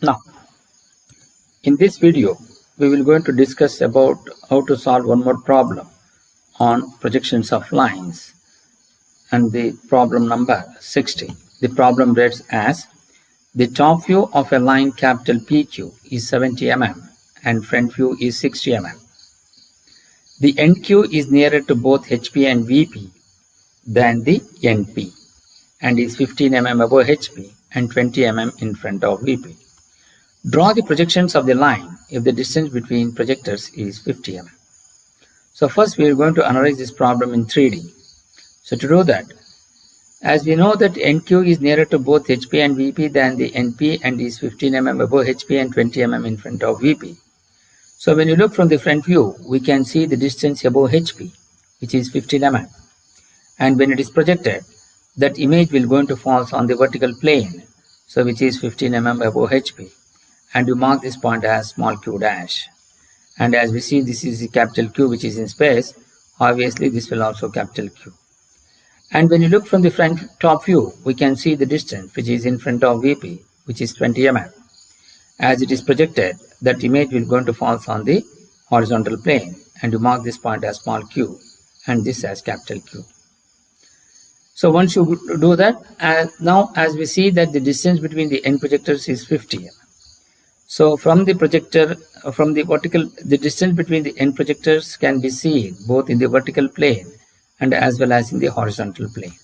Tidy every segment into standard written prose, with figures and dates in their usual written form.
Now, in this video, we will going to discuss about how to solve one more problem on projections of lines, and the problem number 60. The problem reads as: the top view of a line capital PQ is 70 mm and front view is 60 mm. The NQ is nearer to both HP and VP than the NP and is 15 mm above HP and 20 mm in front of VP. Draw the projections of the line if the distance between projectors is 50 mm. So first we are going to analyze this problem in 3D. So to do that, as we know that NQ is nearer to both HP and VP than the NP and is 15 mm above HP and 20 mm in front of VP. So when you look from the front view, we can see the distance above HP, which is 15 mm. And when it is projected, that image will going to fall on the vertical plane, so which is 15 mm above HP. And you mark this point as small q dash. And as we see, this is the capital Q which is in space. Obviously, this will also capital Q. And when you look from the front top view, we can see the distance which is in front of VP, which is 20 mm. As it is projected, that image will going to fall on the horizontal plane, and you mark this point as small q and this as capital Q. So once you do that, now as we see that the distance between the end projectors is 50 mm. So from the projector, from the vertical, the distance between the end projectors can be seen both in the vertical plane and as well as in the horizontal plane.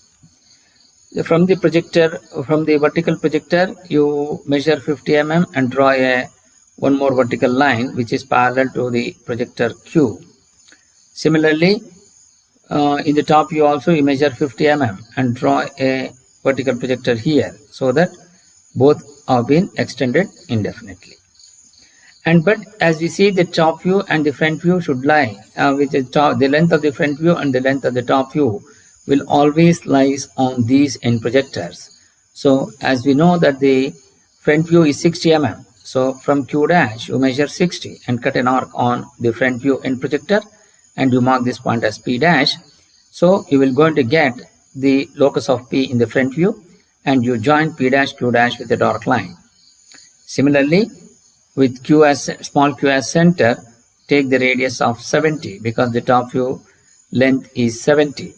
From the projector, from the vertical projector, you measure 50 mm and draw one more vertical line which is parallel to the projector Q. Similarly, in the top view also you measure 50 mm and draw a vertical projector here, so that both have been extended indefinitely. But as we see, the top view and the front view should lie with the length of the front view and the length of the top view will always lies on these end projectors. So as we know that the front view is 60 mm, so from Q dash you measure 60 and cut an arc on the front view end projector, and you mark this point as P dash. So you will going to get the locus of P in the front view, and you join P dash Q dash with a dark line. Similarly, with Q as small q as center, take the radius of 70 because the top view length is 70.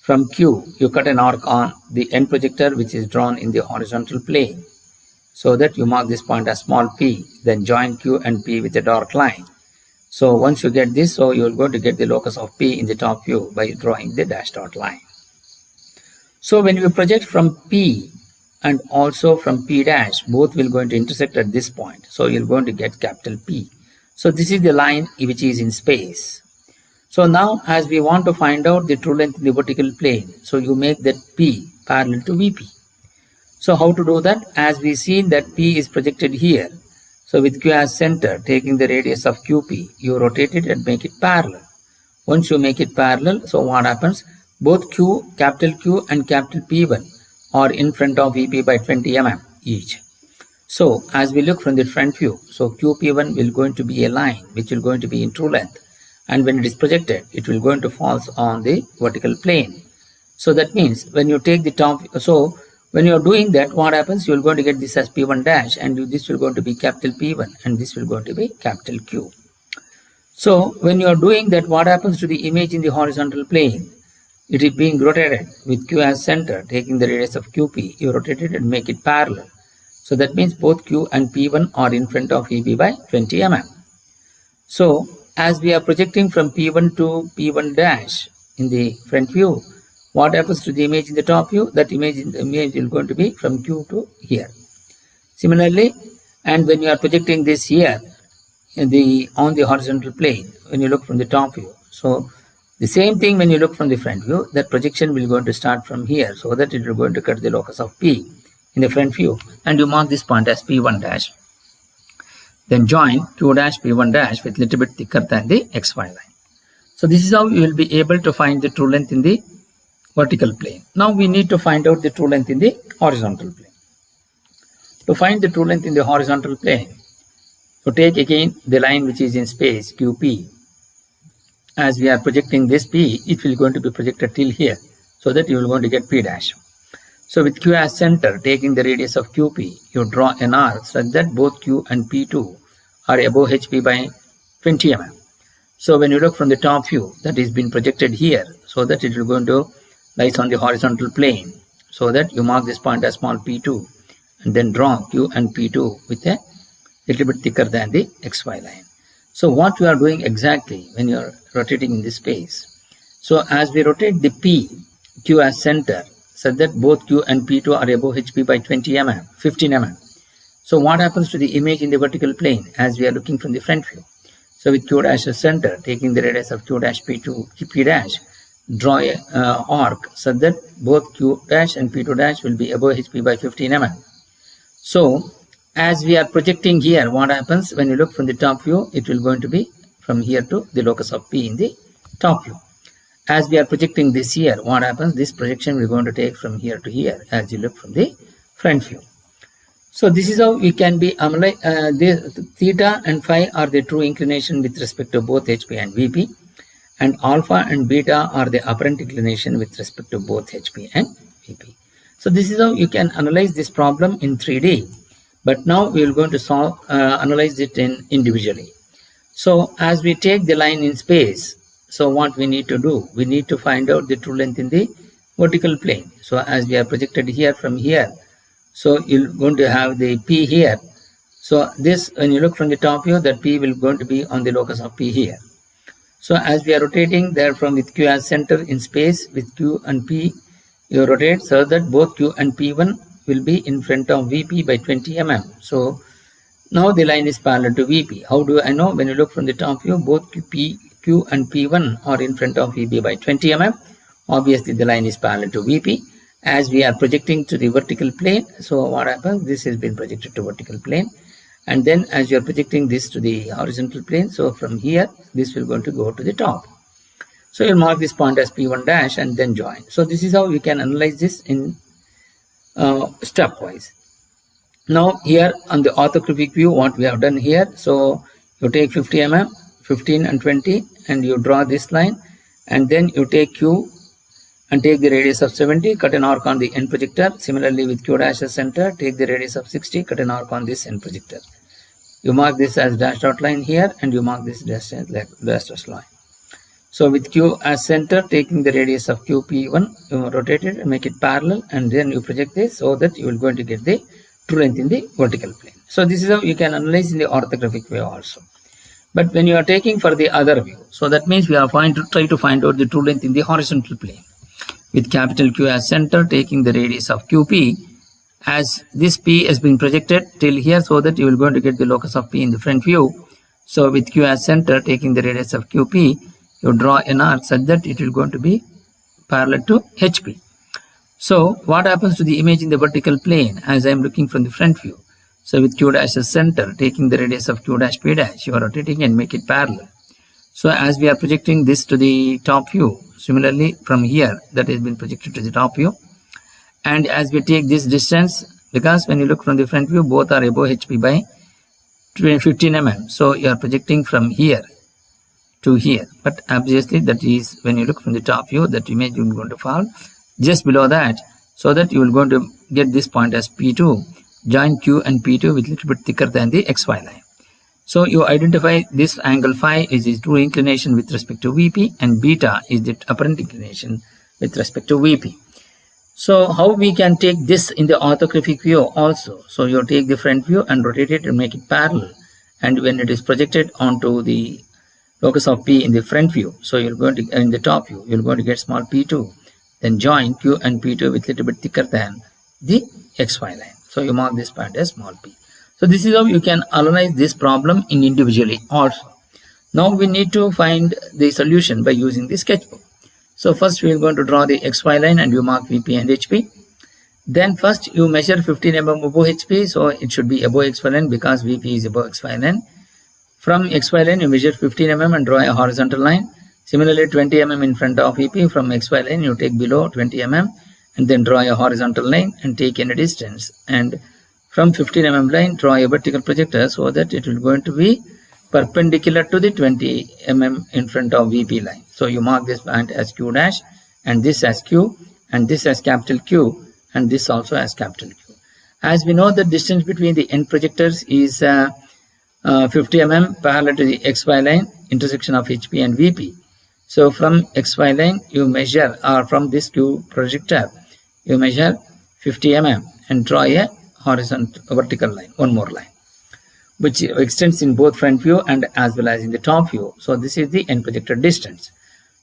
From Q, you cut an arc on the end projector which is drawn in the horizontal plane, so that you mark this point as small p, then join Q and P with a dark line. So once you get this, so you are going to get the locus of P in the top view by drawing the dash dot line. So when you project from P and also from P dash, both will going to intersect at this point. So you're going to get capital P. So this is the line which is in space. So now as we want to find out the true length in the vertical plane, so you make that P parallel to VP. So how to do that? As we see that P is projected here. So with Q as center, taking the radius of QP, you rotate it and make it parallel. Once you make it parallel, so what happens? Both Q, capital Q and capital P1 are in front of VP by 20 mm each. So as we look from the front view, so QP1 will going to be a line which will going to be in true length, and when it is projected, it will going to fall on the vertical plane. So that means when you take the top, so when you are doing that, what happens? You are going to get this as P1 dash, and this will going to be capital P1 and this will going to be capital Q. So when you are doing that, what happens to the image in the horizontal plane? It is being rotated with Q as center, taking the radius of QP, you rotate it and make it parallel. So that means both Q and P1 are in front of VP by 20 mm. So as we are projecting from P1 to P1 dash in the front view, what happens to the image in the top view? That image is going to be from Q to here. Similarly, and when you are projecting this here on the horizontal plane, when you look from the top view, so the same thing when you look from the front view, that projection will going to start from here, so that it will going to cut the locus of P in the front view, and you mark this point as P1 dash. Then join Q dash P1 dash with little bit thicker than the XY line. So this is how you will be able to find the true length in the vertical plane. Now we need to find out the true length in the horizontal plane. To find the true length in the horizontal plane, you take again the line which is in space QP. As we are projecting this P, it will going to be projected till here, so that you will going to get P dash. So with Q as center, taking the radius of QP, you draw an arc such that both Q and P2 are above HP by 20 mm. So when you look from the top view, that is been projected here, so that it will going to lies on the horizontal plane, so that you mark this point as small p2 and then draw Q and P2 with a little bit thicker than the XY line. So what you are doing exactly when you are rotating in this space? So as we rotate the P, Q as center, such that both Q and P2 are above HP by 20 mm, 15 mm. So what happens to the image in the vertical plane as we are looking from the front view? So with Q dash as center, taking the radius of Q dash P2, P dash, draw a arc such that both Q dash and P2 dash will be above HP by 15 mm. So as we are projecting here, what happens when you look from the top view? It will going to be from here to the locus of P in the top view. As we are projecting this here, what happens? This projection we are going to take from here to here as you look from the front view. So this is how we can be the theta and phi are the true inclination with respect to both HP and VP, and alpha and beta are the apparent inclination with respect to both HP and VP. So this is how you can analyze this problem in 3D. But now we are going to analyze it individually. So as we take the line in space, so what we need to do? We need to find out the true length in the vertical plane. So as we are projected here from here, so you're going to have the P here. So this, when you look from the top view, that P will going to be on the locus of P here. So as we are rotating there from with Q as center in space, with Q and P, you rotate so that both Q and P1 will be in front of VP by 20 mm. So now the line is parallel to VP. How do I know? When you look from the top view, both Q and P1 are in front of VP by 20 mm. Obviously the line is parallel to VP. As we are projecting to the vertical plane, so what happens? This has been projected to vertical plane, and then as you are projecting this to the horizontal plane, so from here this will going to go to the top. So you'll mark this point as P1 dash and then join. So this is how we can analyze this in stepwise. Now here on the orthographic view, what we have done here, so you take 50 mm, 15 and 20, and you draw this line, and then you take Q and take the radius of 70, cut an arc on the end projector. Similarly with Q dash as center, take the radius of 60, cut an arc on this end projector. You mark this as dash dot line here, and you mark this dash dot line. So with Q as center, taking the radius of QP1, you rotate it and make it parallel, and then you project this so that you will going to get the true length in the vertical plane. So this is how you can analyze in the orthographic way also. But when you are taking for the other view, so that means we are trying to find out the true length in the horizontal plane. With capital Q as center, taking the radius of QP, as this P has been projected till here, so that you will going to get the locus of P in the front view. So with Q as center, taking the radius of QP, you draw an arc such that it will going to be parallel to HP. So what happens to the image in the vertical plane as I am looking from the front view? So with Q dash as center, taking the radius of Q dash P dash, you are rotating and make it parallel. So as we are projecting this to the top view, similarly from here, that has been projected to the top view. And as we take this distance, because when you look from the front view, both are above HP by 15 mm. So you are projecting from here to here. But obviously that is when you look from the top view, that image will going to fall just below that, so that you will going to get this point as P2. Join Q and P2 with a little bit thicker than the XY line. So you identify this angle phi is its true inclination with respect to VP, and beta is the apparent inclination with respect to VP. So how we can take this in the orthographic view also? So you take the front view and rotate it and make it parallel, and when it is projected onto the locus of P in the front view, so you're going to in the top view, you're going to get small P2, then join Q and P2 with a little bit thicker than the XY line. So you mark this point as small p. So this is how you can analyze this problem in individually also. Now we need to find the solution by using the sketchbook. So first we are going to draw the XY line and you mark VP and HP. Then first you measure 15 mm above HP, so it should be above XY line because VP is above XY line. From XY line you measure 15 mm and draw a horizontal line. Similarly 20 mm in front of VP. From XY line you take below 20 mm and then draw a horizontal line and take any distance, and from 15 mm line draw a vertical projector so that it will going to be perpendicular to the 20 mm in front of VP line. So you mark this point as Q dash and this as Q and this as capital Q, and this also as capital Q. As we know, the distance between the end projectors is 50 mm parallel to the XY line, intersection of HP and VP. So from XY line you measure, or from this Q projector you measure 50 mm and draw a vertical line, one more line, which extends in both front view and as well as in the top view. So this is the end projector distance.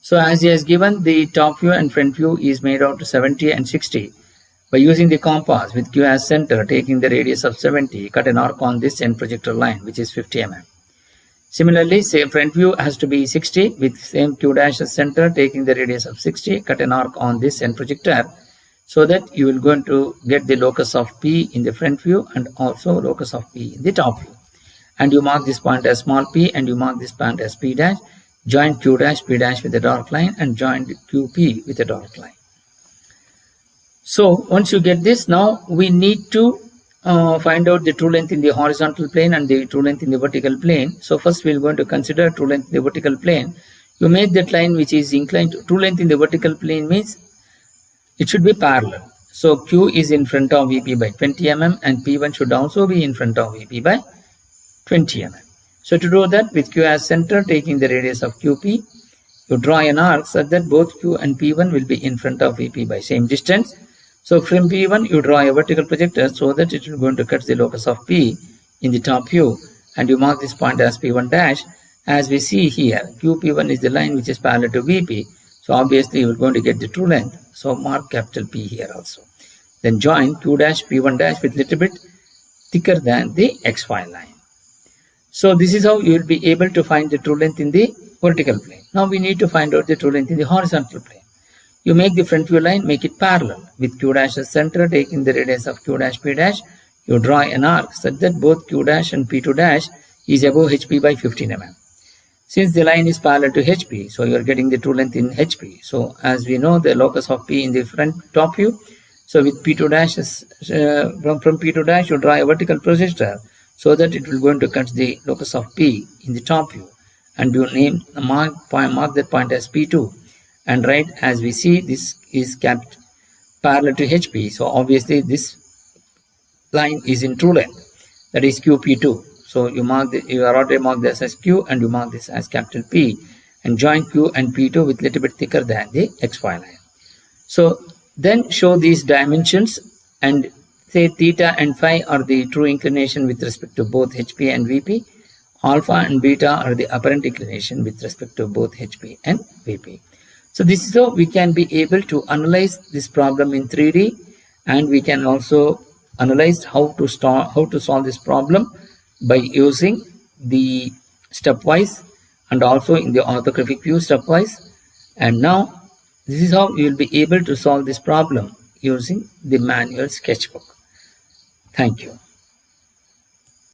So as he has given, the top view and front view is made out to 70 and 60. By using the compass with Q as center, taking the radius of 70, cut an arc on this end projector line, which is 50 mm. Similarly, say front view has to be 60 with same Q dash as center, taking the radius of 60, cut an arc on this end projector, so that you will going to get the locus of P in the front view and also locus of P in the top view. And you mark this point as small p and you mark this point as P dash, join Q dash P dash with a dark line and join QP with a dark line. So once you get this, now we need to find out the true length in the horizontal plane and the true length in the vertical plane. So first we are going to consider true length in the vertical plane. You make that line which is inclined to true length in the vertical plane means it should be parallel. So Q is in front of VP by 20 mm and P1 should also be in front of VP by 20 mm. So to do that, with Q as center, taking the radius of QP, you draw an arc such that both Q and P1 will be in front of VP by same distance. So from P1 you draw a vertical projector so that it is going to cut the locus of P in the top view, and you mark this point as P1 dash. As we see here, QP1 is the line which is parallel to VP, so obviously you are going to get the true length. So mark capital P here also. Then join Q dash P1 dash with little bit thicker than the XY line. So this is how you will be able to find the true length in the vertical plane. Now we need to find out the true length in the horizontal plane. You make the front view line, make it parallel with Q dash as center, taking the radius of Q dash P dash. You draw an arc such that both Q dash and P2 dash is above HP by 15 mm. Since the line is parallel to HP, so you are getting the true length in HP. So as we know, the locus of P in the front top view. So with P2 dash, from P2 dash, you draw a vertical projector so that it will going to cut the locus of P in the top view. And you mark that point as P2. And right, as we see, this is kept parallel to HP. So obviously this line is in true length, that is QP2. So you are already marked this as Q and you mark this as capital P and join Q and P2 with little bit thicker than the XY line. So then show these dimensions and say theta and phi are the true inclination with respect to both HP and VP. Alpha and beta are the apparent inclination with respect to both HP and VP. So this is how we can be able to analyze this problem in 3D, and we can also analyze how to solve this problem by using the stepwise and also in the orthographic view stepwise. And now this is how you will be able to solve this problem using the manual sketchbook. Thank you.